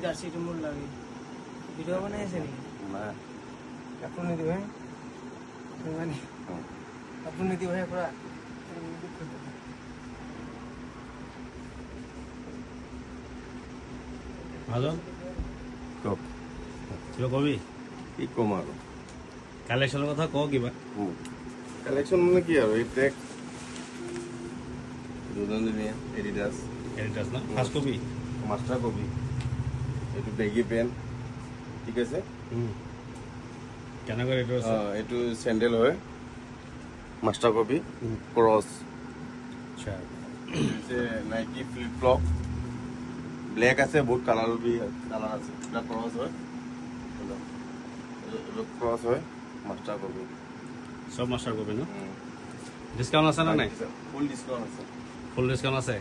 জাৰ্চিটো মোৰ লাগে ভিডিঅ' বনাই আছে নেকি নাই কাপোৰ নিদিব হে মানে কাপোৰ নিদিব হে পৰা ভাজন কওক কিবা কবি কি ক'ম আৰু কালেকশ্যনৰ কথা কওঁ কিবা কালেকশ্যন মানে কি আৰু এই ট্ৰেক দুজনজনীয়া এডিডাছ এডিডাছ না ফাৰ্ষ্ট কপি মাষ্টাৰ কপি এইটো বেগী পেণ্ট ঠিক আছে কেনেকুৱা ৰেটৰ আছে এইটো চেণ্ডেল হয় মাষ্টাৰ কপি ক্ৰছ আচ্ছা নাইকি ফ্লিপ ফ্লপ ব্লেক আছে বহুত কালাৰ আছে এটা ক্ৰছ হয় ক্ৰছ হয় মাষ্টাৰ কপি চব মাষ্টাৰ কপি ন ডিছকাউণ্ট আছে নে নাই ফুল ডিছকাউণ্ট আছে ফুল ডিছকাউণ্ট আছে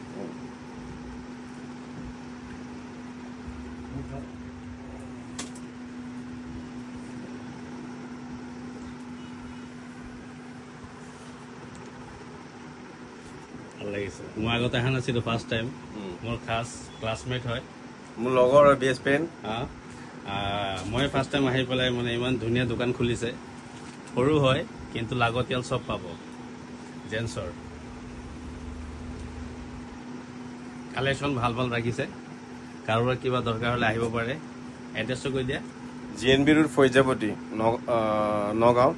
ভাল লাগিছে মই আগতে অহা নাছিলোঁ ফাৰ্ষ্ট টাইম মোৰ খাছ ক্লাছমেট হয় মোৰ লগৰ বেষ্ট ফ্ৰেণ্ড মই ফাৰ্ষ্ট টাইম আহি পেলাই মানে ইমান ধুনীয়া দোকান খুলিছে সৰু হয় কিন্তু লাগতিয়াল চব পাব জেন্সৰ কালেকশ্যন ভাল ভাল ৰাখিছে কাৰোবাৰ কিবা দৰকাৰ হ'লে আহিব পাৰে এড্ৰেছটো কৈ দিয়া GNB ৰোড ফৈজাপতি নগাঁও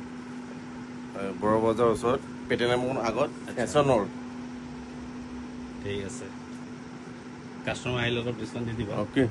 বড় বজাৰৰ ওচৰত পেটেনামুন আগত ফেশ্বনৰ ঠিক আছে কাষ্টমাৰ আহিলে অলপ ডিছকাউণ্ট দি দিবা অ'কে